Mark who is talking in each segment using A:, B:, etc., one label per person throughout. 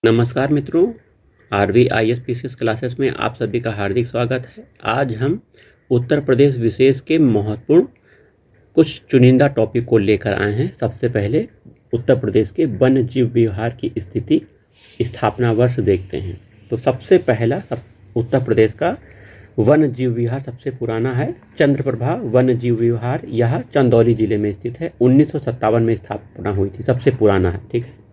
A: नमस्कार मित्रों, RVIS classes में आप सभी का हार्दिक स्वागत है। आज हम उत्तर प्रदेश विशेष के महत्वपूर्ण कुछ चुनिंदा टॉपिक को लेकर आए हैं। सबसे पहले उत्तर प्रदेश के वन्य जीव विहार की स्थिति, स्थापना वर्ष देखते हैं। तो सबसे पहला उत्तर प्रदेश का वन्य जीव विहार सबसे पुराना है चंद्रप्रभा वन्य जीव विहार। यह चंदौली जिले में स्थित है। 1957 में स्थापना हुई थी, सबसे पुराना है। ठीक है।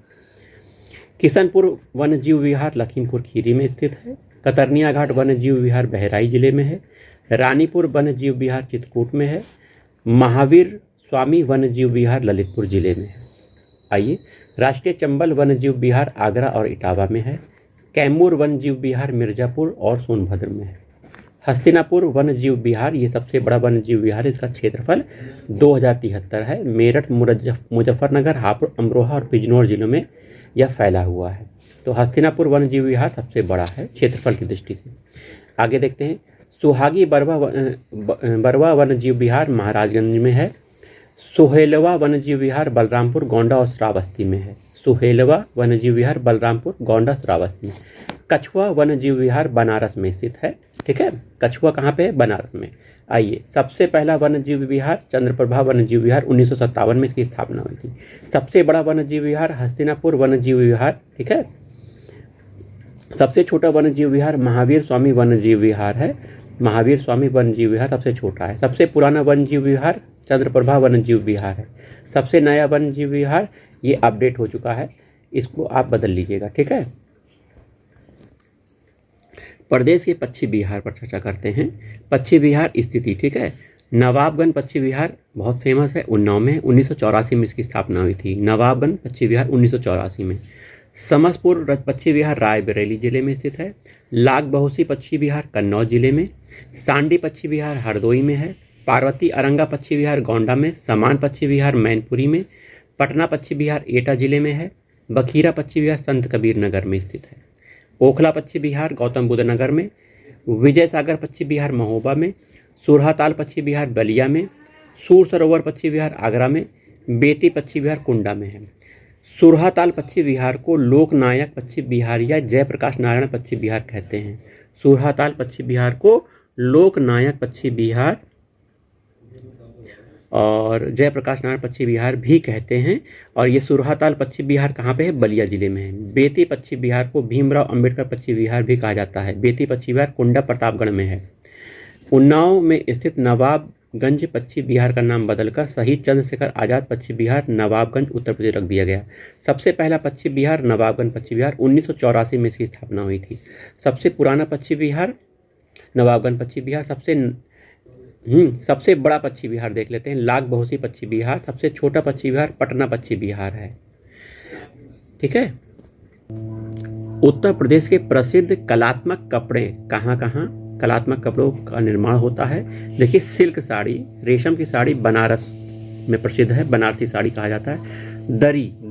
A: किशनपुर वन्य जीव विहार लखीमपुर खीरी में स्थित है। कतरनिया घाट वन्य जीव विहार बहराइच जिले में है। रानीपुर वन्य जीव विहार चित्रकूट में है। महावीर स्वामी वन्य जीव विहार ललितपुर जिले में है। आइए, राष्ट्रीय चंबल वन्य जीव विहार आगरा और इटावा में है। कैमूर वन्य जीव विहार मिर्जापुर और सोनभद्र में है। हस्तिनापुर वन्य जीव विहार ये सबसे बड़ा वन्य जीव विहार है। इसका क्षेत्रफल 2073 है। मेरठ, मुजफ्फरनगर, हापुड़, अमरोहा और बिजनौर जिलों में यह फैला हुआ है। तो हस्तिनापुर वन्य जीव विहार सबसे बड़ा है क्षेत्रफल की दृष्टि से। आगे देखते हैं। सुहागी बरवा वन्य जीव विहार महाराजगंज में है। सुहेलवा वन्य जीव विहार बलरामपुर, गोंडा और श्रावस्ती में है। सुहेलवा वन्य जीव विहार बलरामपुर, गोंडा, श्रावस्ती में। कछुआ वन्य जीव विहार बनारस में स्थित है। ठीक है, कछुआ कहाँ पे है? बनारस में। आइए, सबसे पहला वन्य जीव विहार चंद्रप्रभा वन्य जीव विहार 1957 में इसकी स्थापना हुई थी। सबसे बड़ा वन्य जीव विहार हस्तिनापुर वन्य जीव विहार। ठीक है। सबसे छोटा वन्य जीव विहार महावीर स्वामी वन्य जीव विहार है। महावीर स्वामी वन्य जीव विहार सबसे छोटा है। सबसे पुराना वन्य जीव विहार चंद्रप्रभा वन्य जीव विहार है। सबसे नया वन्य जीव विहार ये अपडेट हो चुका है, इसको आप बदल लीजिएगा। ठीक है। प्रदेश के पश्चिम बिहार पर चर्चा करते हैं। पश्चिम बिहार स्थिति। ठीक है। नवाबगंज पश्चिम बिहार बहुत फेमस है। उन्नाव में 1984 में इसकी स्थापना हुई थी। नवाबगंज पश्चिम बिहार 1984 में। समसपुर पश्चिम बिहार रायबरेली जिले में स्थित है। लाग बहुसी पश्चिम बिहार कन्नौज जिले में। सांडी पश्चिम बिहार हरदोई में है। पार्वती अरंगा पश्चिम बिहार गोंडा में। समान पश्चिम बिहार मैनपुरी में। पटना पश्चिम बिहार एटा जिले में है। बखीरा पश्चिम बिहार संत कबीर नगर में स्थित है। ओखला पश्चिम बिहार गौतम बुद्ध नगर में। विजय सागर पश्चिम बिहार महोबा में। सुरहाताल पश्चिम बिहार बलिया में। सूर सरोवर पश्चिम बिहार आगरा में। बेती पश्चिम बिहार कुंडा में है। सुरहाताल पश्चिम बिहार को लोकनायक पश्चिम बिहार या जयप्रकाश नारायण पश्चिम बिहार कहते हैं। सुरहाताल पश्चिम बिहार को लोकनायक पश्चिम बिहार और जयप्रकाश नारायण पश्चिम बिहार भी कहते हैं। और ये सुरहाताल पश्चिम बिहार कहाँ पे है? बलिया जिले में है। बेती पश्चिम बिहार को भीमराव अंबेडकर पश्चिम बिहार भी कहा जाता है। बेती पश्चिम बिहार कुंडा प्रतापगढ़ में है। उन्नाव में स्थित नवाबगंज पश्चिम बिहार का नाम बदलकर शहीद चंद्रशेखर आजाद पश्चिम बिहार नवाबगंज उत्तर प्रदेश रख दिया गया। सबसे पहला पश्चिम बिहार नवाबगंज पश्चिम बिहार 1984 में इसकी स्थापना हुई थी। सबसे पुराना पश्चिम बिहार नवाबगंज पश्चिम बिहार। सबसे बड़ा पश्चिम बिहार देख लेते हैं। लाग बहुसी पश्चिम बिहार। सबसे छोटा पश्चिम बिहार पटना पश्चिम बिहार है। ठीक है। उत्तर प्रदेश के प्रसिद्ध कलात्मक कपड़े कहाँ कहाँ कलात्मक कपड़ों का निर्माण होता है? देखिए, सिल्क साड़ी, रेशम की साड़ी बनारस में प्रसिद्ध है, बनारसी साड़ी कहा जाता है।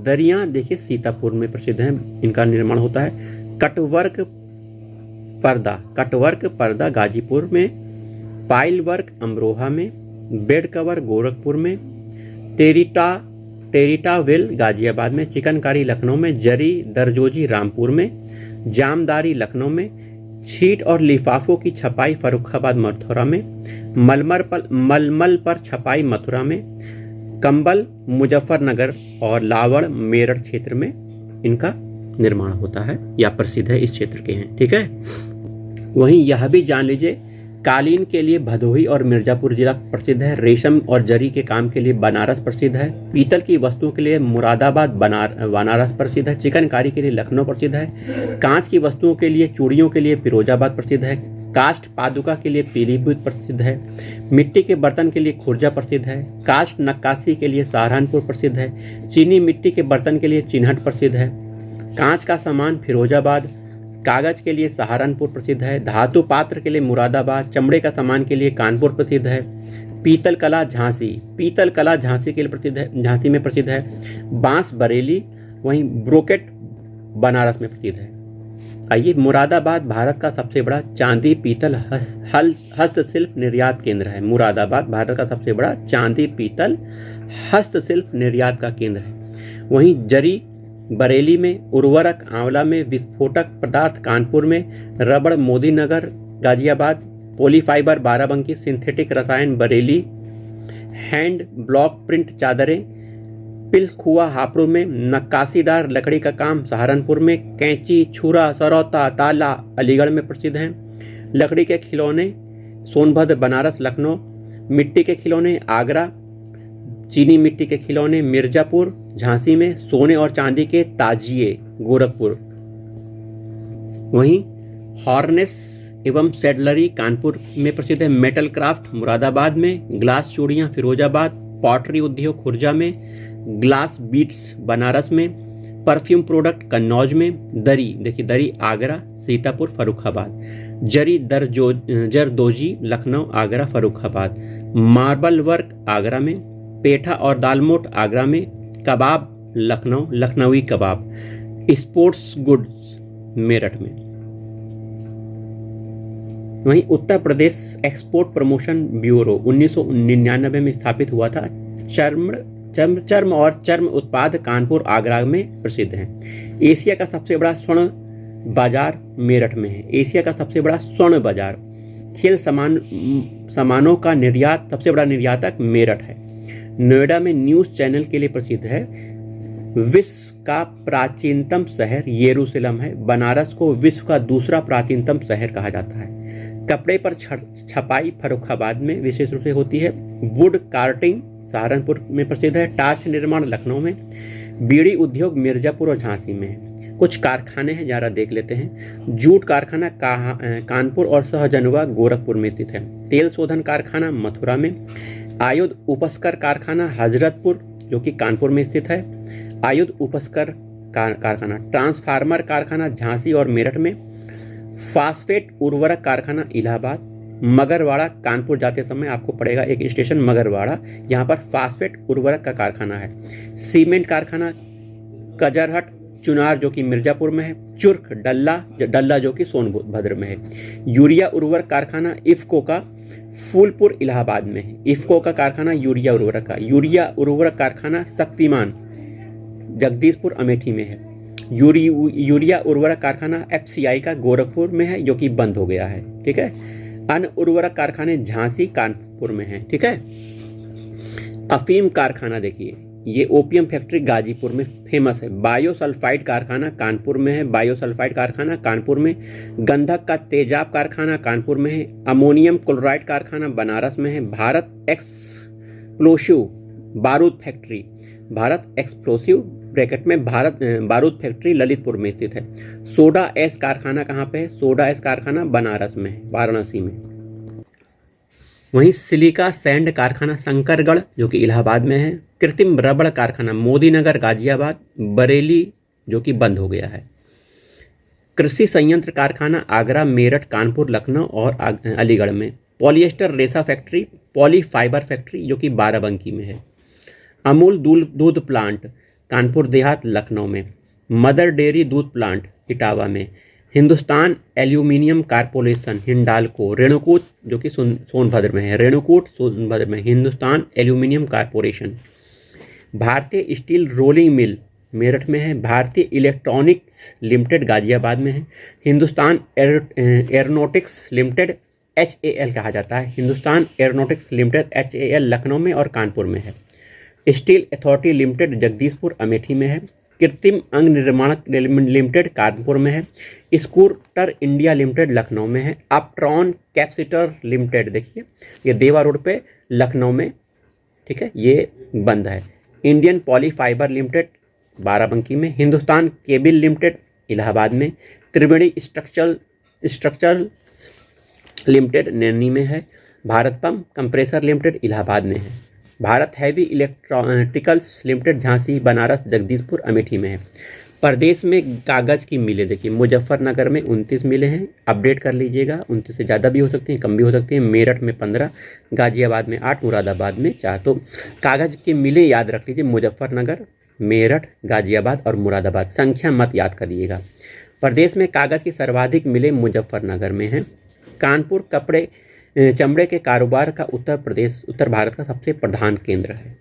A: दरियां देखिए सीतापुर में प्रसिद्ध हैं, इनका निर्माण होता है। कटवर्क पर्दा गाजीपुर में। पाइल वर्क अमरोहा में। बेड कवर गोरखपुर में। टेरिटा वेल गाजियाबाद में। चिकनकारी लखनऊ में। जरी दरजोजी रामपुर में। जामदारी लखनऊ में। शीट और लिफाफों की छपाई फर्रुखाबाद मथुरा में। मलमल पर छपाई मथुरा में। कंबल मुजफ्फरनगर और लावड़ मेरठ क्षेत्र में इनका निर्माण होता है या प्रसिद्ध है, इस क्षेत्र के हैं। ठीक है। वहीं यह भी जान लीजिए, कालीन के लिए भदोही और मिर्जापुर जिला प्रसिद्ध है। रेशम और जरी के काम के लिए बनारस प्रसिद्ध है। पीतल की वस्तुओं के लिए मुरादाबाद बनारस प्रसिद्ध है। चिकनकारी के लिए लखनऊ प्रसिद्ध है। कांच की वस्तुओं के लिए, चूड़ियों के लिए फिरोजाबाद प्रसिद्ध है। काष्ठ पादुका के लिए पीलीभीत प्रसिद्ध है। मिट्टी के बर्तन के लिए खुर्जा प्रसिद्ध है। काष्ठ नक्काशी के लिए सहारनपुर प्रसिद्ध है। चीनी मिट्टी के बर्तन के लिए चिन्हट प्रसिद्ध है। कांच का सामान फिरोजाबाद। कागज के लिए सहारनपुर प्रसिद्ध है। धातु पात्र के लिए मुरादाबाद। चमड़े का सामान के लिए कानपुर प्रसिद्ध है। पीतल कला झांसी के लिए प्रसिद्ध है, झांसी में प्रसिद्ध है। बांस बरेली, वहीं ब्रोकेट बनारस में प्रसिद्ध है। आइए, मुरादाबाद भारत का सबसे बड़ा चांदी पीतल हस्तशिल्प निर्यात केंद्र है। मुरादाबाद भारत का सबसे बड़ा चांदी पीतल हस्तशिल्प निर्यात का केंद्र है। वहीं जरी बरेली में, उर्वरक आंवला में, विस्फोटक पदार्थ कानपुर में, रबड़ मोदीनगर गाजियाबाद, पॉलीफाइबर बाराबंकी, सिंथेटिक रसायन बरेली, हैंड ब्लॉक प्रिंट चादरें पिलखुआ हापुड़ में, नक्काशीदार लकड़ी का काम सहारनपुर में, कैंची छुरा सरौता ताला अलीगढ़ में प्रसिद्ध हैं, लकड़ी के खिलौने सोनभद्र बनारस लखनऊ, मिट्टी के खिलौने आगरा, चीनी मिट्टी के खिलौने मिर्जापुर झांसी में, सोने और चांदी के ताजिए गोरखपुर। वहीं हॉर्नेस एवं सेडलरी कानपुर में प्रसिद्ध है, मेटल क्राफ्ट मुरादाबाद में, ग्लास चूड़ियां फिरोजाबाद, पॉटरी उद्योग खुर्जा में, ग्लास बीट्स बनारस में, परफ्यूम प्रोडक्ट कन्नौज में, दरी देखिए दरी आगरा सीतापुर फर्रुखाबाद, जरी जरदोजी लखनऊ आगरा फर्रुखाबाद, मार्बल वर्क आगरा में, पेठा और दालमोट आगरा में, कबाब लखनऊ लखनवी कबाब, स्पोर्ट्स गुड्स मेरठ में। वहीं Uttar Pradesh export promotion bureau 1999 में स्थापित हुआ था। चर्म और चर्म उत्पाद कानपुर आगरा में प्रसिद्ध हैं। एशिया का सबसे बड़ा स्वर्ण बाजार मेरठ में है। एशिया का सबसे बड़ा स्वर्ण बाजार। खेल सामानों का निर्यात सबसे बड़ा निर्यातक मेरठ है। नोएडा में न्यूज चैनल के लिए प्रसिद्ध है। विश्व का प्राचीनतम शहर यरूशलेम है। बनारस को विश्व का दूसरा प्राचीनतम शहर कहा जाता है। कपड़े पर छपाई फर्रुखाबाद में विशेष रूप से होती है। वुड कार्टिंग सहारनपुर में प्रसिद्ध है। टार्च निर्माण लखनऊ में। बीड़ी उद्योग मिर्जापुर और झांसी में है। कुछ कारखाने हैं, जरा देख लेते हैं। जूट कारखाना कानपुर और सहजनवा गोरखपुर में स्थित है। तेल शोधन कारखाना मथुरा में। आयुध उपस्कर कारखाना हजरतपुर जो कि कानपुर में स्थित है। आयुध उपस्कर कारखाना। ट्रांसफार्मर कारखाना झांसी और मेरठ में। फास्फेट उर्वरक कारखाना इलाहाबाद। मगरवाड़ा कानपुर जाते समय आपको पड़ेगा एक स्टेशन मगरवाड़ा, यहाँ पर फास्फेट उर्वरक का कारखाना है। सीमेंट कारखाना कजरहट चुनार जो कि मिर्जापुर में है। चुर्क डल्ला जो कि सोनभद्र में है। यूरिया उर्वरक कारखाना इफ्को का फूलपुर इलाहाबाद में है। इफ्को का कारखाना यूरिया उर्वरक का। यूरिया उर्वरक कारखाना शक्तिमान जगदीशपुर अमेठी में है। यूरिया उर्वरक कारखाना FCI का गोरखपुर में है जो कि बंद हो गया है। ठीक है। अन्य उर्वरक कारखाने झांसी कानपुर में है। ठीक है। अफीम कारखाना देखिए, ये ओपियम फैक्ट्री गाजीपुर में फेमस है। बायोसल्फाइड कारखाना कानपुर में है। बायोसल्फाइड कारखाना कानपुर में। गंधक का तेजाब कारखाना कानपुर में है। अमोनियम क्लोराइड कारखाना बनारस में है। भारत एक्सप्लोसिव बारूद फैक्ट्री, भारत एक्सप्लोसिव ब्रैकेट में भारत बारूद फैक्ट्री ललितपुर में स्थित है। सोडा एस कारखाना कहाँ पे है? सोडा एस कारखाना बनारस में है, वाराणसी में। वहीं सिलिका सैंड कारखाना शंकरगढ़ जो कि इलाहाबाद में है। कृत्रिम रबड़ कारखाना मोदीनगर गाजियाबाद बरेली जो कि बंद हो गया है। कृषि संयंत्र कारखाना आगरा मेरठ कानपुर लखनऊ और अलीगढ़ में। पॉलिएस्टर रेशा फैक्ट्री पॉली फाइबर फैक्ट्री जो कि बाराबंकी में है। अमूल दूध प्लांट कानपुर देहात लखनऊ में। मदर डेयरी दूध प्लांट इटावा में। हिंदुस्तान एल्यूमिनियम कारपोरेशन हिंडाल्को रेणुकूट जो कि सोनभद्र में है। रेणुकूट सोनभद्र में हिंदुस्तान एल्यूमिनियम कारपोरेशन। भारतीय स्टील रोलिंग मिल मेरठ में है। भारतीय इलेक्ट्रॉनिक्स लिमिटेड गाजियाबाद में है। हिंदुस्तान एरोनॉटिक्स लिमिटेड HAL कहा जाता है। Hindustan aeronautics limited HAL Lucknow में और कानपुर में है। Steel authority limited Jagdishpur Amethi में है। कृत्रिम अंग निर्माणक लिमिटेड कानपुर में है। स्कूटर इंडिया लिमिटेड लखनऊ में है। अपट्रॉन कैपेसिटर लिमिटेड देखिए ये देवा रोड पे लखनऊ में, ठीक है, ये बंद है। इंडियन पॉलीफाइबर लिमिटेड बाराबंकी में। हिंदुस्तान केबल लिमिटेड इलाहाबाद में। त्रिवेणी स्ट्रक्चरल लिमिटेड नैनी में है। Bharat pump compressor limited Allahabad में है। Bharat heavy electricals limited Jhansi Banaras Jagdishpur Amethi में है। प्रदेश में कागज़ की मिलें देखिए मुजफ्फरनगर में 29 मिलें हैं, अपडेट कर लीजिएगा। 29 से ज़्यादा भी हो सकती हैं, कम भी हो सकती हैं। मेरठ में 15, गाजियाबाद में 8, मुरादाबाद में 4। तो कागज़ की मिलें याद रख लीजिए, मुजफ्फरनगर, मेरठ, गाजियाबाद और मुरादाबाद। संख्या मत याद करिएगा। प्रदेश में कागज़ की सर्वाधिक मिलें मुजफ्फरनगर में हैं। कानपुर चमड़े के कारोबार का उत्तर भारत का सबसे प्रधान केंद्र है।